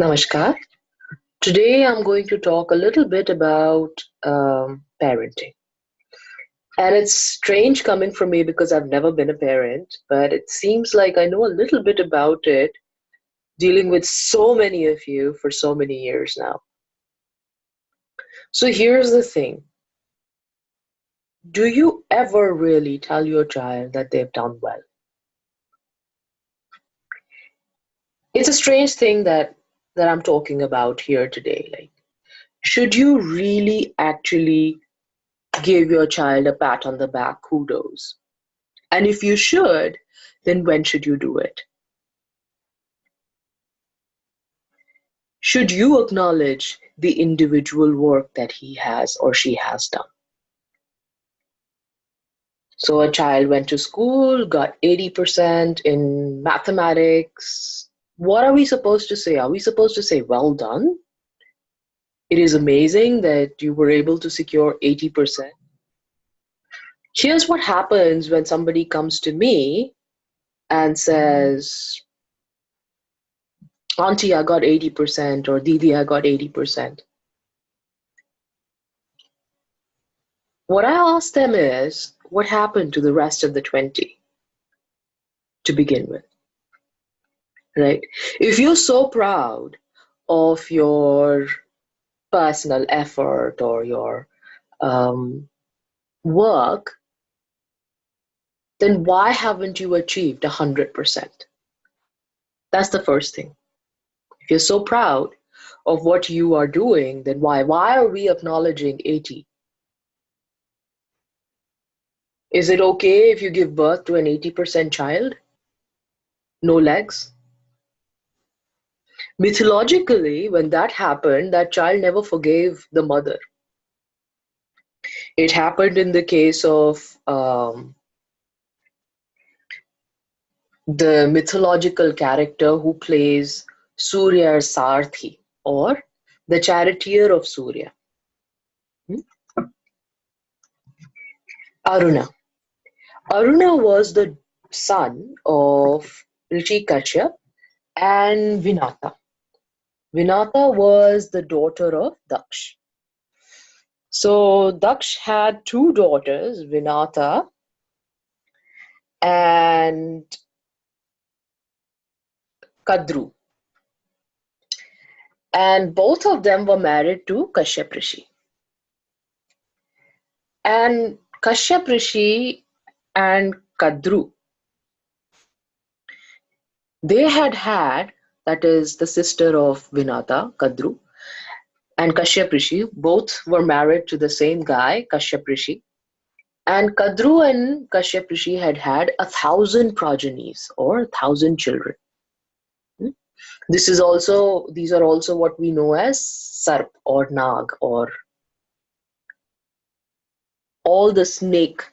Namaskar. Today I'm going to talk a little bit about parenting. And it's strange coming from me because I've never been a parent, but it seems like I know a little bit about it, dealing with so many of you for so many years now. So here's the thing. Do you ever really tell your child that they've done well? It's a strange thing that I'm talking about here today. Like, should you really actually give your child a pat on the back, kudos? And if you should, then when should you do it? Should you acknowledge the individual work that he has or she has done? So a child went to school, got 80% in mathematics. What are we supposed to say? Are we supposed to say, well done? It is amazing that you were able to secure 80%. Here's what happens when somebody comes to me and says, Auntie, I got 80%, or Didi, I got 80%. What I ask them is, what happened to the rest of the 20 to begin with, right? If you're so proud of your personal effort or your um, work, then why haven't you achieved 100%? That's the first thing. If you're so proud of what you are doing, then why are we acknowledging 80? Is it okay if you give birth to an 80% child? No legs? Mythologically, when that happened, that child never forgave the mother. It happened in the case of the mythological character who plays Surya's Sarthi, or the charioteer of Surya, Aruna. Aruna was the son of Rishi Kashyap and Vinata. Vinata was the daughter of Daksh. So Daksh had two daughters, Vinata and Kadru, and both of them were married to Kashyap Rishi. And Kashyap Rishi and Kadru, they had, that is the sister of Vinata, Kadru, and Kashyap Rishi, both were married to the same guy, Kashyap Rishi. And Kadru and Kashyap Rishi had 1,000 progenies, or 1,000 children. Hmm? These are also what we know as Sarp or Nag, or all the snake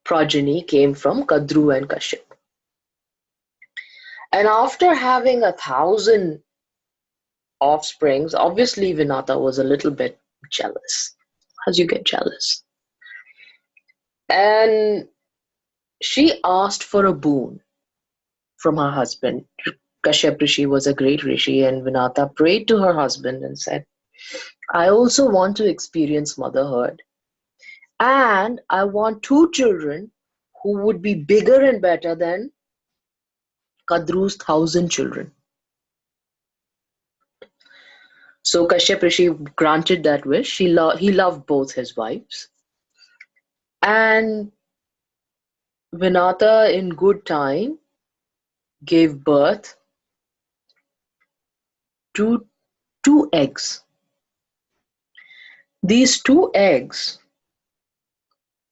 progeny came from Kadru and Kashyap. And after having 1,000 offsprings, obviously Vinata was a little bit jealous, as you get jealous. And she asked for a boon from her husband. Kashyap Rishi was a great rishi, and Vinata prayed to her husband and said, I also want to experience motherhood. And I want two children who would be bigger and better than Kadru's 1,000 children. So Kashyap Rishi granted that wish. He loved both his wives. And Vinata, in good time, gave birth to two eggs. These two eggs,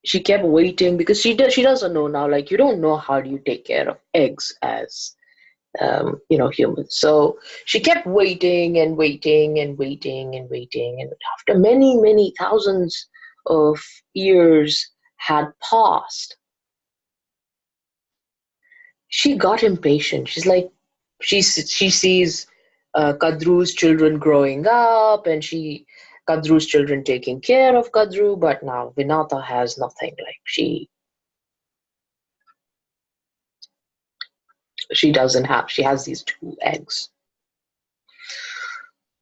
she kept waiting because she doesn't know now. Like, you don't know how do you take care of eggs as humans. So she kept waiting and waiting and waiting and waiting. And after many thousands of years had passed, she got impatient. She's like, she sees Kadru's children growing up, and Kadru's children taking care of Kadru, but now Vinata has nothing. Like, she doesn't have. She has these two eggs.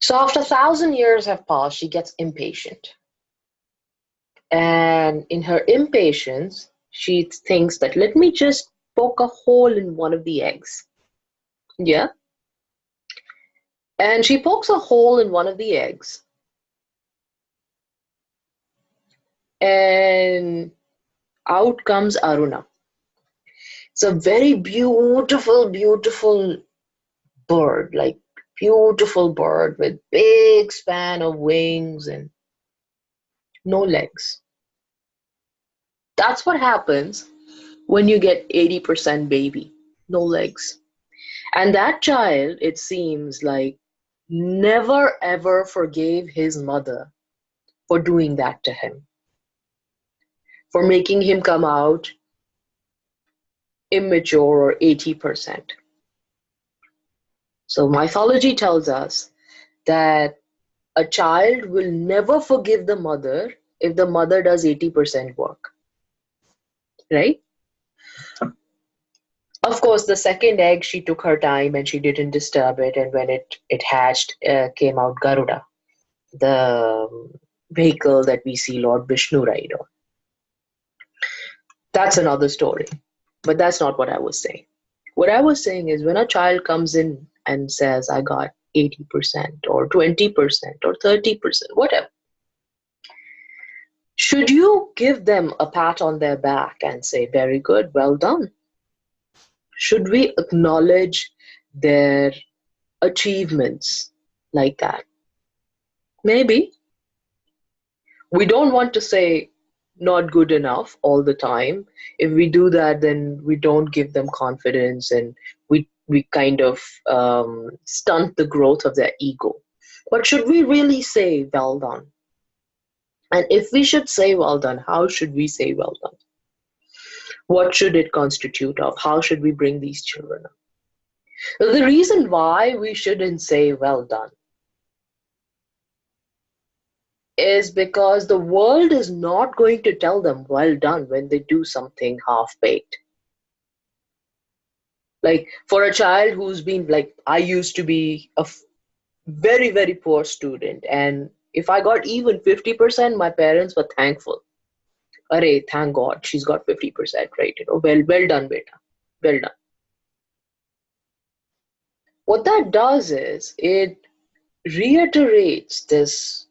So after 1,000 years have passed, she gets impatient. And in her impatience, she thinks that let me just poke a hole in one of the eggs. Yeah. And she pokes a hole in one of the eggs. And out comes Aruna. It's a very beautiful, beautiful bird, like beautiful bird with big span of wings and no legs. That's what happens when you get 80% baby, no legs. And that child, it seems like, never ever forgave his mother for doing that to him, for making him come out immature or 80%. So mythology tells us that a child will never forgive the mother if the mother does 80% work, right? Of course, the second egg, she took her time and she didn't disturb it. And when it hatched, came out Garuda, the vehicle that we see Lord Vishnu ride on. That's another story, but that's not what I was saying. What I was saying is when a child comes in and says, I got 80% or 20% or 30%, whatever, should you give them a pat on their back and say, very good, well done? Should we acknowledge their achievements like that? Maybe. We don't want to say not good enough all the time. If we do that, then we don't give them confidence and we kind of stunt the growth of their ego. But should we really say well done? And if we should say well done, how should we say well done? What should it constitute of? How should we bring these children up? Well, the reason why we shouldn't say well done is because the world is not going to tell them well done when they do something half baked. Like for a child who's been like, I used to be a very, very poor student, and if I got even 50%, my parents were thankful. Array, thank God she's got 50%, right? Well done, beta. Well done. What that does is it reiterates this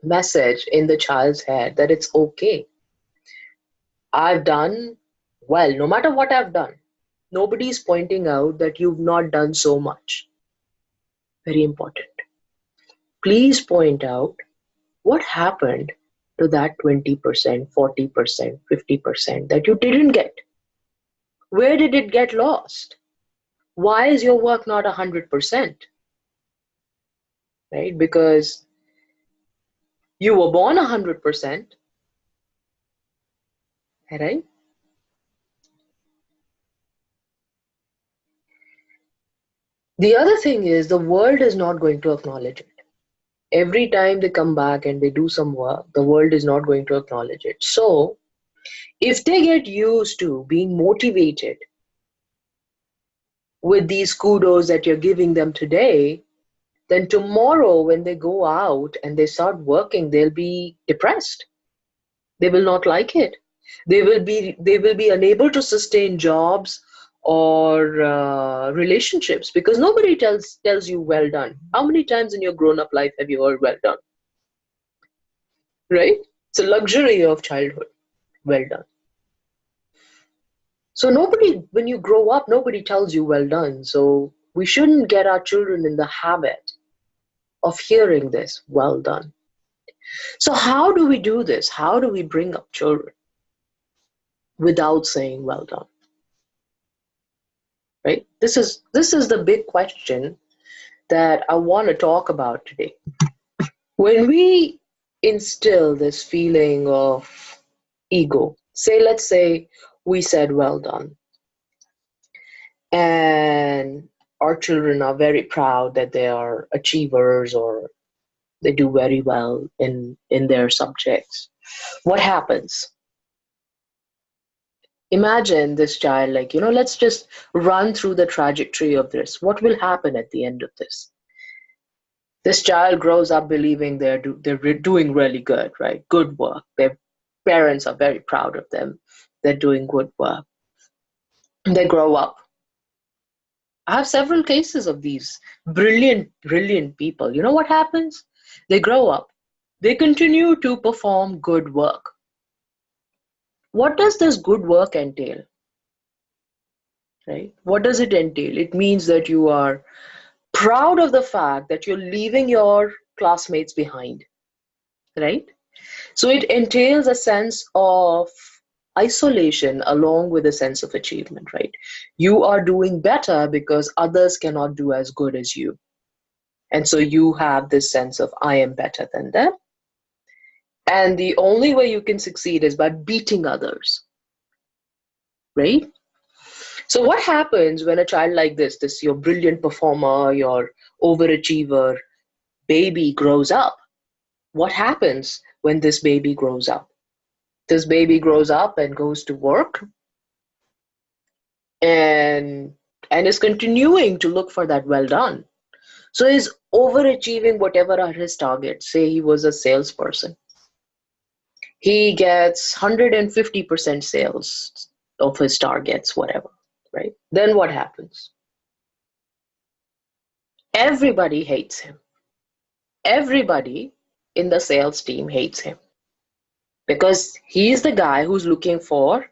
message in the child's head that it's okay. I've done well, no matter what I've done. Nobody's pointing out that you've not done so much. Very important. Please point out what happened to that 20%, 40%, 50% that you didn't get. Where did it get lost? Why is your work not 100%? Right? Because you were born 100%, right? The other thing is the world is not going to acknowledge it. Every time they come back and they do some work, the world is not going to acknowledge it. So if they get used to being motivated with these kudos that you're giving them today, then tomorrow when they go out and they start working, they'll be depressed. They will not like it. They will be unable to sustain jobs or relationships because nobody tells you well done. How many times in your grown-up life have you heard well done? Right? It's a luxury of childhood. Well done. So nobody, when you grow up, nobody tells you well done. So we shouldn't get our children in the habit of hearing this, well done. So how do we do this? How do we bring up children without saying well done? Right? This is the big question that I want to talk about today. When we instill this feeling of ego, let's say we said well done, and our children are very proud that they are achievers or they do very well in their subjects. What happens? Imagine this child, like, let's just run through the trajectory of this. What will happen at the end of this? This child grows up believing they're doing really good, right? Good work. Their parents are very proud of them. They're doing good work. They grow up. I have several cases of these brilliant, brilliant people. You know what happens? They grow up. They continue to perform good work. What does this good work entail? Right? What does it entail? It means that you are proud of the fact that you're leaving your classmates behind, right? So it entails a sense of isolation along with a sense of achievement, right? You are doing better because others cannot do as good as you. And so you have this sense of, I am better than them. And the only way you can succeed is by beating others, right? So what happens when a child like this your brilliant performer, your overachiever baby grows up? What happens when this baby grows up? This baby grows up and goes to work and is continuing to look for that well done. So he's overachieving whatever are his targets. Say he was a salesperson. He gets 150% sales of his targets, whatever, right? Then what happens? Everybody hates him. Everybody in the sales team hates him because he's the guy who's looking for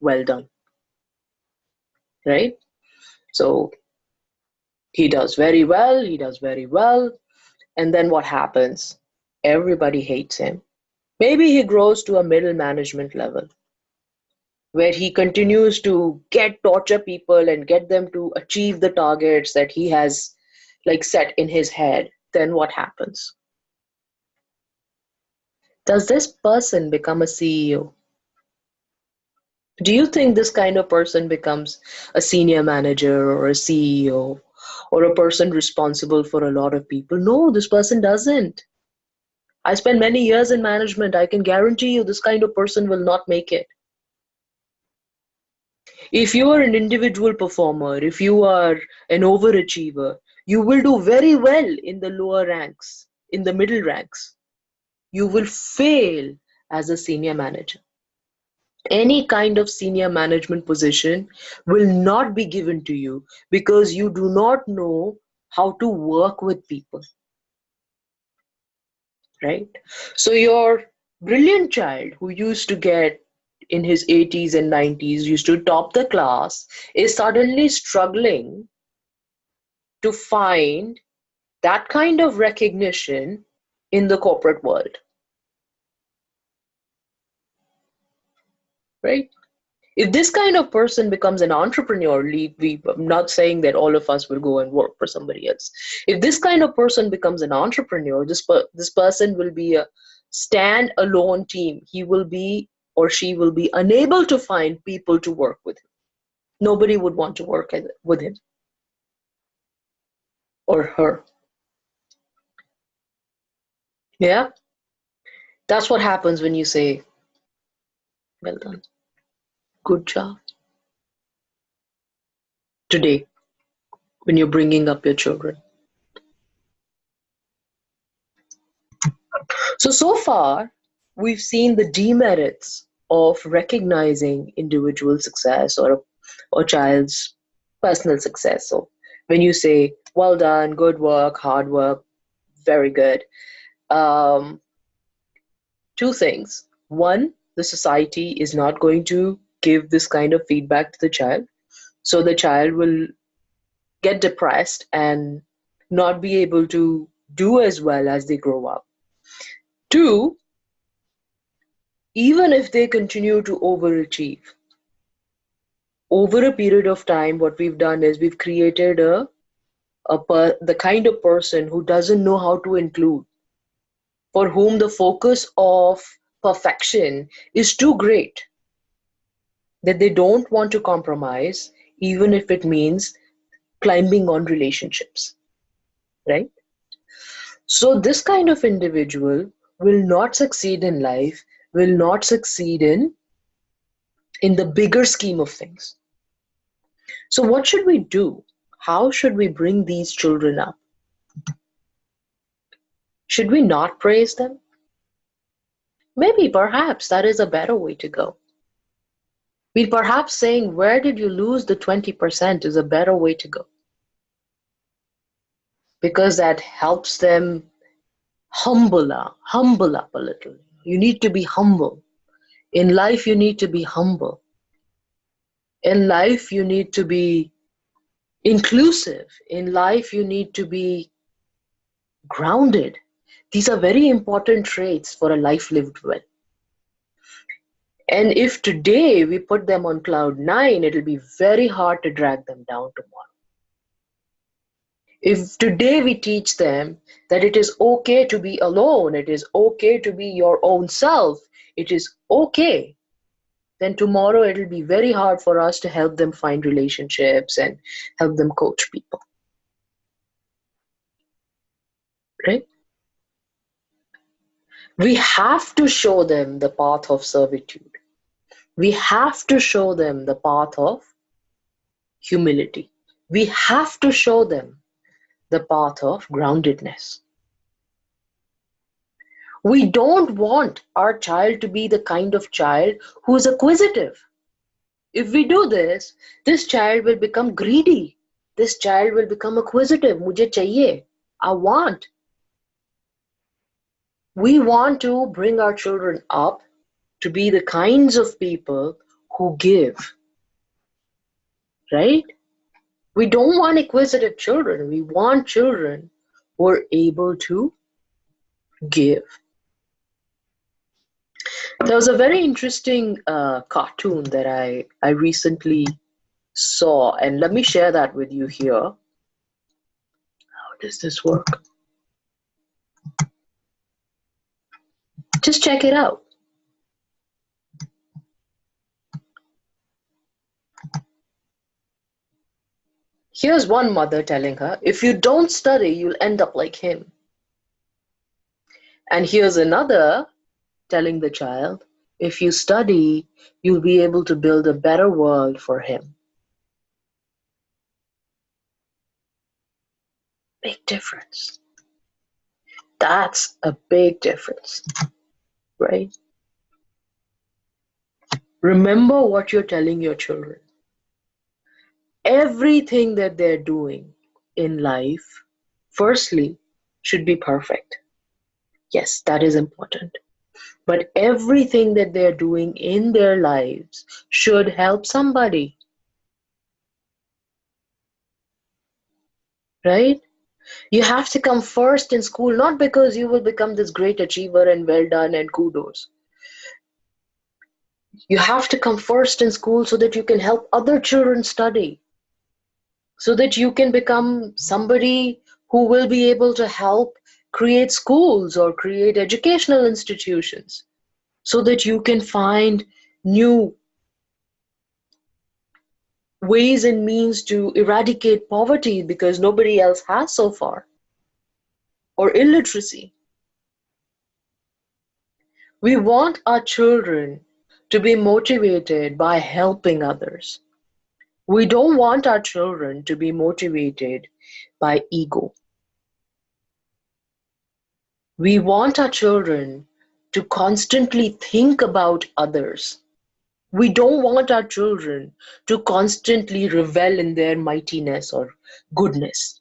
well done, right? So he does very well, he does very well. And then what happens? Everybody hates him. Maybe he grows to a middle management level where he continues to torture people and get them to achieve the targets that he has like set in his head. Then what happens? Does this person become a CEO? Do you think this kind of person becomes a senior manager or a CEO or a person responsible for a lot of people? No, this person doesn't. I spent many years in management. I can guarantee you this kind of person will not make it. If you are an individual performer, if you are an overachiever, you will do very well in the lower ranks, in the middle ranks. You will fail as a senior manager. Any kind of senior management position will not be given to you because you do not know how to work with people, right? So your brilliant child who used to get in his 80s and 90s, used to top the class, is suddenly struggling to find that kind of recognition in the corporate world, right? If this kind of person becomes an entrepreneur, I'm not saying that all of us will go and work for somebody else. If this kind of person becomes an entrepreneur, this person will be a stand-alone team. He will be or she will be unable to find people to work with him. Nobody would want to work with him or her. Yeah, that's what happens when you say, well done, good job. Today, when you're bringing up your children. So far, we've seen the demerits of recognizing individual success or child's personal success. So when you say, well done, good work, hard work, very good, um, two things. One, the society is not going to give this kind of feedback to the child. So the child will get depressed and not be able to do as well as they grow up. Two, even if they continue to overachieve, over a period of time, what we've done is we've created the kind of person who doesn't know how to include, for whom the focus of perfection is too great, that they don't want to compromise, even if it means climbing on relationships, right? So this kind of individual will not succeed in life, will not succeed in the bigger scheme of things. So what should we do? How should we bring these children up? Should we not praise them? Maybe, perhaps, that is a better way to go. Perhaps saying, where did you lose the 20% is a better way to go. Because that helps them humble up a little. You need to be humble. In life, you need to be humble. In life, you need to be inclusive. In life, you need to be grounded. These are very important traits for a life lived well. And if today we put them on cloud nine, it'll be very hard to drag them down tomorrow. If today we teach them that it is okay to be alone, it is okay to be your own self, it is okay, then tomorrow it'll be very hard for us to help them find relationships and help them coach people. Right? We have to show them the path of servitude. We have to show them the path of humility. We have to show them the path of groundedness. We don't want our child to be the kind of child who is acquisitive. If we do this, this child will become greedy. This child will become acquisitive. Mujhe chahiye. I want. We want to bring our children up to be the kinds of people who give. Right? We don't want acquisitive children. We want children who are able to give. There was a very interesting cartoon that I recently saw, and let me share that with you here. How does this work? Just check it out. Here's one mother telling her, if you don't study, you'll end up like him. And here's another telling the child, if you study, you'll be able to build a better world for him. Big difference. That's a big difference, right? Remember what you're telling your children. Everything that they're doing in life, firstly, should be perfect. Yes, that is important. But everything that they're doing in their lives should help somebody. Right? You have to come first in school, not because you will become this great achiever and well done and kudos. You have to come first in school so that you can help other children study, so that you can become somebody who will be able to help create schools or create educational institutions, so that you can find new ways and means to eradicate poverty because nobody else has so far, or illiteracy. We want our children to be motivated by helping others. We don't want our children to be motivated by ego. We want our children to constantly think about others. We don't want our children to constantly revel in their mightiness or goodness.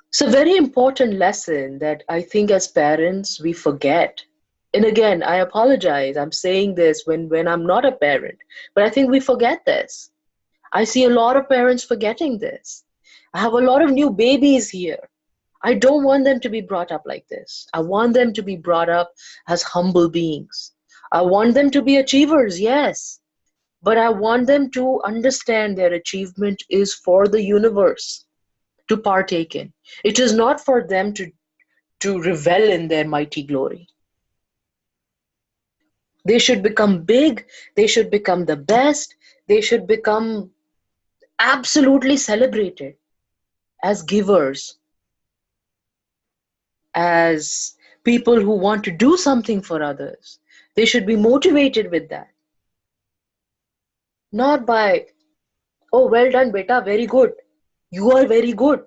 It's a very important lesson that I think as parents we forget. And again, I apologize. I'm saying this when I'm not a parent, but I think we forget this. I see a lot of parents forgetting this. I have a lot of new babies here. I don't want them to be brought up like this. I want them to be brought up as humble beings. I want them to be achievers, yes, but I want them to understand their achievement is for the universe to partake in. It is not for them to revel in their mighty glory. They should become big, they should become the best, they should become absolutely celebrated as givers, as people who want to do something for others. They should be motivated with that. Not by, oh, well done, beta, very good. You are very good.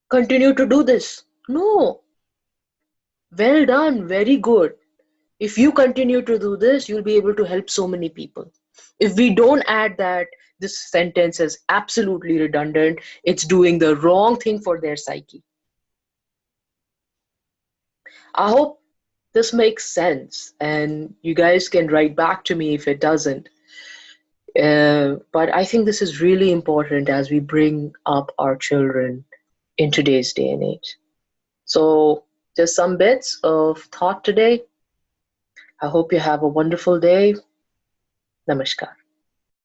Continue to do this. No, well done, very good. If you continue to do this, you'll be able to help so many people. If we don't add that this sentence is absolutely redundant, it's doing the wrong thing for their psyche. I hope this makes sense, and you guys can write back to me if it doesn't. But I think this is really important as we bring up our children in today's day and age. So, just some bits of thought today. I hope you have a wonderful day. Namaskar.